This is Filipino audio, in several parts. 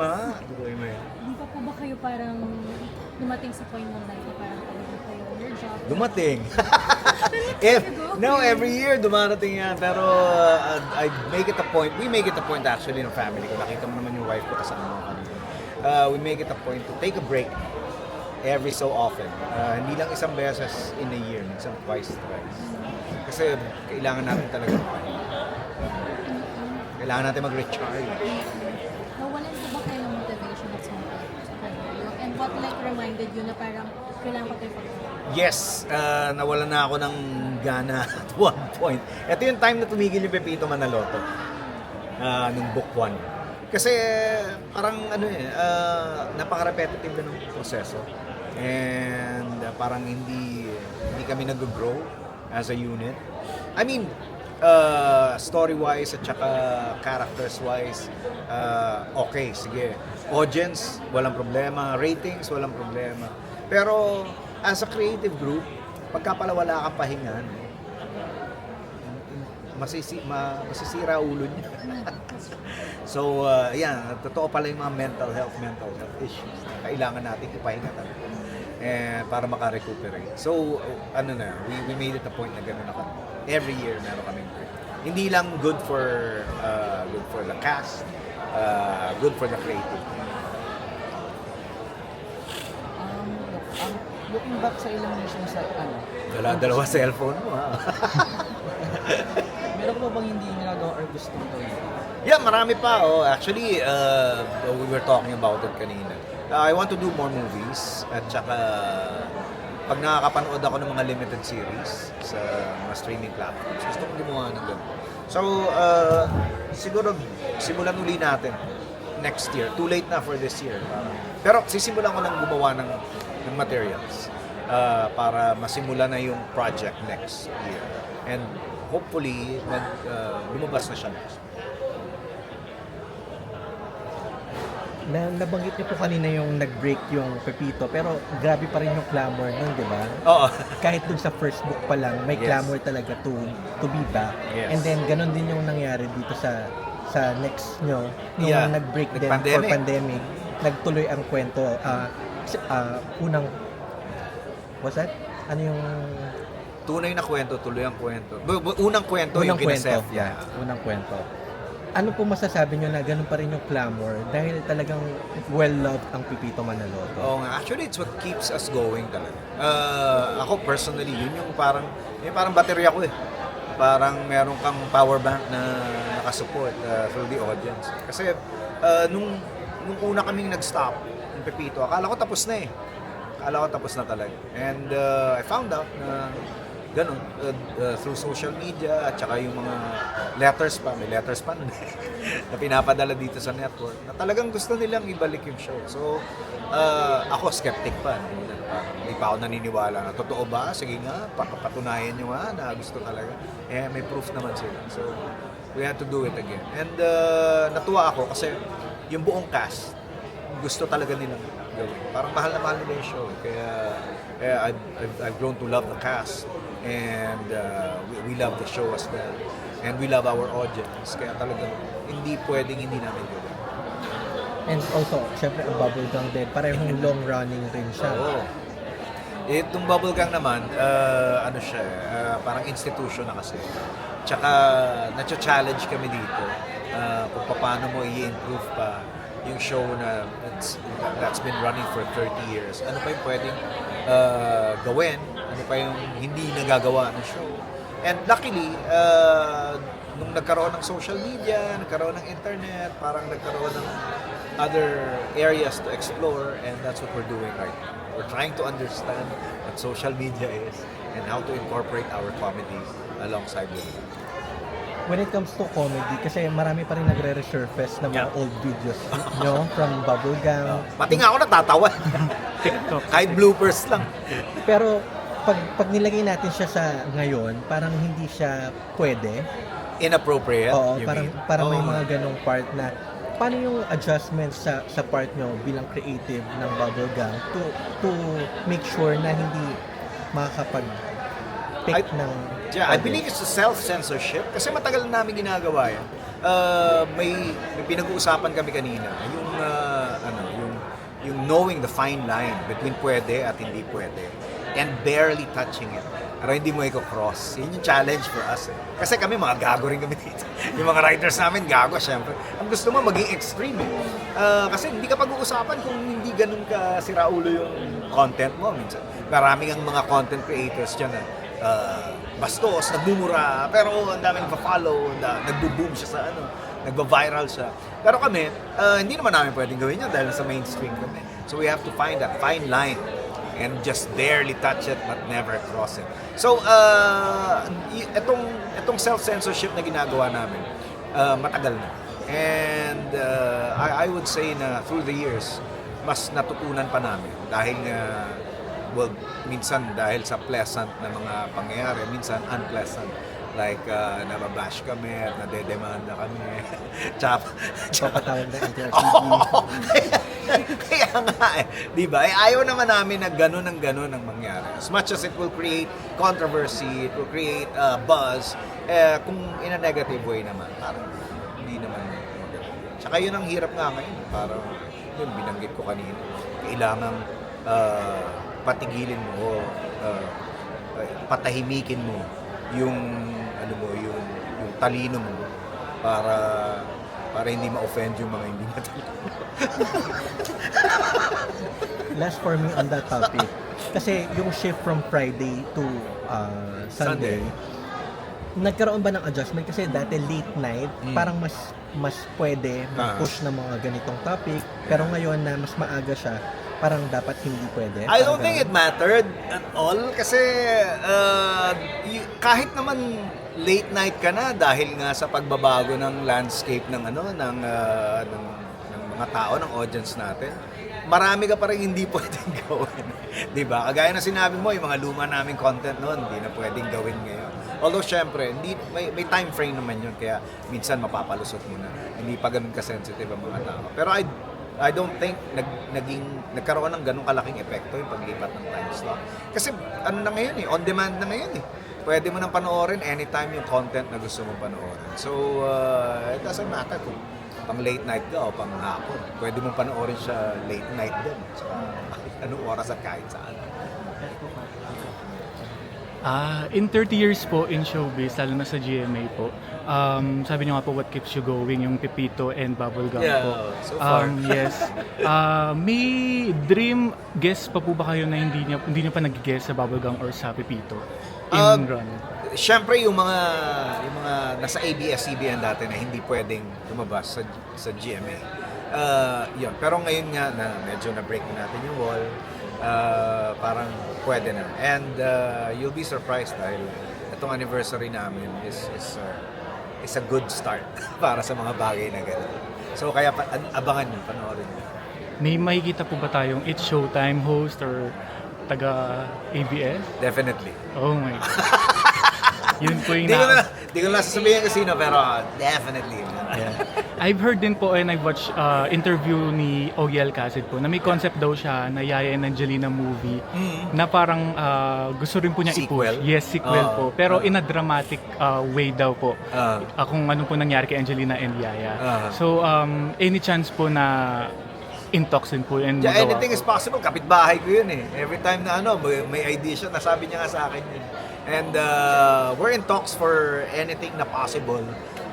Tuloy mo yan. Di pa po ba kayo parang dumating sa point ng life na parang pagod kayo your job? Dumating. Every year dumarating yan. Pero I make it a point, we make it a point actually ng family ko. Nakita mo naman yung wife ko kasama mo kanina. We make it a point to take a break every so often. Hindi lang isang beses in a year, minsan twice. Kasi kailangan natin talaga magpahinga. Kailangan natin mag-recharge. Nawalan po ba kayo ng motivation at some point sa career? And what reminded you na parang kailangan ko kayo pag-work? Yes, nawalan na ako ng gana at one point. Ito yung time na tumigil yung Pepito Manaloto nung book 1. Kasi parang napaka-repetitive na ng proseso. And parang hindi kami nag-grow as a unit. I mean, story-wise at saka characters-wise, okay, sige. Audience, walang problema. Ratings, walang problema. Pero as a creative group, pagka pala wala kang pahinga, masisira ulo niya. So, totoo pala yung mga mental health issues na kailangan natin ipahinga talaga para makarecuperate. So, we made it a point na gano'n ako. Every year meron kaming break. Hindi lang good for the cast, good for the creative. Looking back sa ilang years mo sa Dalawa cellphone mo, ha? meron ko ba bang hindi nagagawa or gustong gawin? Yeah, marami pa. Oh. Actually, we were talking about it kanina. I want to do more movies at saka pag nakakapanood ako ng mga limited series sa mga streaming platforms, gusto kong gumawa ng ganun. So, siguro simulan uli natin next year. Too late na for this year. Pero sisimulan ko nang gumawa ng materials para masimula na yung project next year. And hopefully, lumabas na siya next year. Nabanggit niyo po kanina yung nag-break yung Pepito, pero grabe pa rin yung clamor nun, di ba? Oo. Kahit dun sa first book pa lang, may Yes. clamor talaga to be back. Yes. And then, ganun din yung nangyari dito sa next nyo. Nung Yeah. nag-break din Nag-pandemic. for pandemic, nagtuloy ang kwento. Unang, what's that? Ano yung... Tunay na kwento, tuloy ang kwento. Unang kwento yung kinesef. Yeah. Unang kwento. Ano po masasabi nyo na ganun pa rin yung clamor dahil talagang well-loved ang Pepito Manaloto? Oo nga. Actually, it's what keeps us going talaga. Ako personally, yun yung parang baterya ko eh. Parang meron kang power bank na nakasupport through the audience. Kasi nung una kaming nag-stop ng Pepito, akala ko tapos na eh. Akala ko tapos na talaga. And I found out na ganun, through social media at saka yung mga letters pa, may letters pa nun na pinapadala dito sa network na talagang gusto nilang ibalik yung show. So, ako skeptic pa. Hindi pa ako naniniwala na totoo ba? Sige nga, patunayan nyo nga na gusto talaga. May proof naman sila. So, we had to do it again. And natuwa ako kasi yung buong cast, gusto talaga nilang gawin. Parang mahal na mahal nila yung show. Kaya I've grown to love the cast. And we love the show as well. And we love our audience. Kaya talagang hindi pwedeng hindi namin gawin. And also, syempre ang Bubblegang din, parehong long-running rin siya. Oo. Itong Bubblegang naman, siya, parang institution na kasi. Tsaka, na-challenge kami dito kung paano mo i-improve pa yung show na that's been running for 30 years. Ano pa yung pwedeng gawin? Ano pa yung hindi nagagawa ng show? And luckily, nung nagkaroon ng social media, nagkaroon ng internet, parang nagkaroon ng other areas to explore, and that's what we're doing right now. We're trying to understand what social media is and how to incorporate our comedy alongside with it. When it comes to comedy, kasi marami pa rin nagre-resurface ng mga old videos nyo from Bubblegang. Pati nga ako natatawa. Kahit bloopers lang. Pero pag nilagay natin siya sa ngayon, parang hindi siya pwede. Inappropriate, Oo, you mean? parang may Oo. mga ganong part na paano yung adjustments sa part nyo bilang creative ng Bubblegang to make sure na hindi makakapag-pick ng Yeah, I believe it's a self-censorship kasi matagal na namin ginagawa yan. May pinag-uusapan kami kanina, yung knowing the fine line between pwede at hindi pwede and barely touching it. Pero hindi mo i-cross. Yun yung challenge for us. Kasi kami, mga gago rin kami dito. Yung mga writers namin, gago, syempre. Ang gusto mo, maging extreme. Kasi hindi ka pag-uusapan kung hindi ganun ka siraulo yung content mo. Minsan, maraming ang mga content creators dyan na bastos, nagmumura, pero ang dami nagpa-follow, nagbo-boom siya sa nagba-viral siya. Pero kami, hindi naman namin pwedeng gawin yun dahil sa mainstream kami. So we have to find that fine line and just barely touch it but never cross it. So, itong self-censorship na ginagawa namin, matagal na. And I would say na through the years, mas natutunan pa namin dahil well, minsan dahil sa pleasant na mga pangyayari, minsan unpleasant. Like, nababash kami at nadedemanda kami. Papatawag na NTRCB. Kaya nga diba? Ayaw naman namin na gano'n ang mangyari. As much as it will create controversy, it will create buzz, kung in a negative way naman, parang hindi naman maganda. Tsaka yun ang hirap nga ngayon. Parang, yun, binanggit ko kanina. Kailangan patigilin mo o patahimikin mo yung yung talino mo para hindi ma-offend yung mga hindi matalino. Last for me on that topic, kasi yung shift from Friday to Sunday, nagkaroon ba ng adjustment? Kasi dati late night, parang mas pwede mag-push ng mga ganitong topic, pero ngayon na mas maaga siya, parang dapat hindi pwede. I don't think it mattered at all kasi kahit naman late night ka na dahil nga sa pagbabago ng landscape ng mga tao, ng audience natin, marami ka pa rin hindi pwedeng gawin. 'Di ba? Kagaya na sinabi mo, yung mga luma naming content noon, hindi na pwedeng gawin ngayon. Although syempre, may time frame naman yun, kaya minsan mapapalusot mo na. Hindi pa ganun ka-sensitive ang mga tao. Pero I don't think nagkaroon ng ganung kalaking epekto yung paglipat ng time slot. Kasi ano na ngayon on demand na ngayon Pwede mo nang panoorin anytime yung content na gusto mong panoorin. So, it doesn't matter kung pang late night ka o pang hapon. Pwede mong panoorin siya late night din. So, anong oras at kahit saan. In 30 years po in showbiz, lalo na sa GMA po, sabi niyo nga po, what keeps you going, yung Pepito and Bubblegum po. So far. Yes. May dream guest pa po ba kayo na hindi niyo pa nag-guess sa Bubblegum or sa Pepito in run? Siyempre yung mga nasa ABS-CBN dati na hindi pwedeng lumabas sa GMA. Yun. Pero ngayon nga na medyo na-break na natin yung wall, parang pwede na. And you'll be surprised dahil itong anniversary namin is a good start para sa mga bagay na gano'n. So kaya abangan nyo, panoorin nyo. May makikita po ba tayong It's Showtime host or taga ABS? Definitely. Oh my God. Yun po yung Hindi ko na sasabihin kasi pero definitely. Yeah. I've heard din po and I've watched interview ni Ogiel Casid po na may concept daw siya na Yaya and Angelina movie na parang gusto rin po niya Sequel? i-push. Yes, sequel po. Pero in a dramatic way daw po. Kung ano po nangyari kay Angelina and Yaya. So, any chance po na in-talks din po and Yeah, magawa anything po? is possible. Kapitbahay ko yun Every time na may idea siya, nasabi niya nga sa akin yun. And we're in talks for anything na possible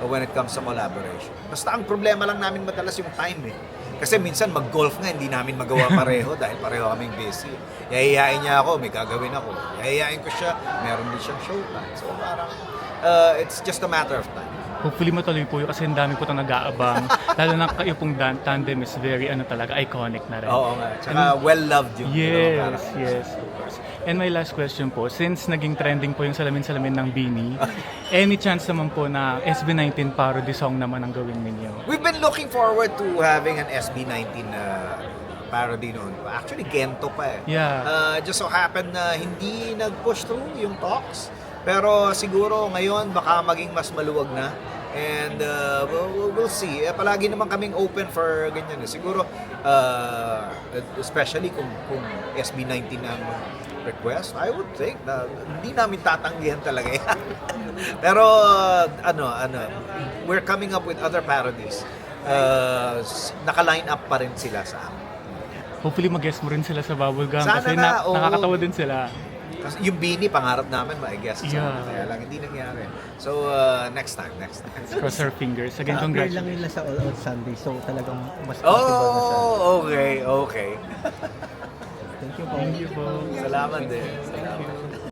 when it comes to collaboration. Basta ang problema lang namin madalas yung time Kasi minsan mag-golf nga, hindi namin magawa pareho dahil pareho kaming busy. Yayayain niya ako, may gagawin ako. Yayayain ko siya, meron din siyang showtime. So parang, it's just a matter of time. Hopefully matuloy po yun kasi ang dami po itong nag-aabang. Lalo na kayo pong tandem is very talaga iconic na rin. Oo nga. Tsaka well-loved yung Yes, yes, of course. And my last question po, since naging trending po yung salamin-salamin ng Bini, any chance naman po na SB19 parody song naman ang gawin ninyo? We've been looking forward to having an SB19 parody noon. Actually, Gento pa Yeah. Just so happened na hindi nag-push through yung talks. Pero siguro ngayon baka maging mas maluwag na. And we'll see. Palagi naman kaming open for ganyan. Siguro, especially kung SB19 ang request, I would think na hindi namin tatanggihan talaga yan. Pero, we're coming up with other parodies. Naka-line up pa rin sila sa amin. hopefully mag-guest mo rin sila sa Bubblegum Sana kasi nga, oo. nakakatawa din sila. Kasi yung Bini, pangarap namin ma-guess. Yeah. Kaya lang, hindi nangyari. So, next time. Cross our fingers. Again, Appear lang congratulations. nila sa All Out Sunday, so talagang mas possible na siya. Oh, okay. Thank you po. Thank you po. Salamat din. Salamat.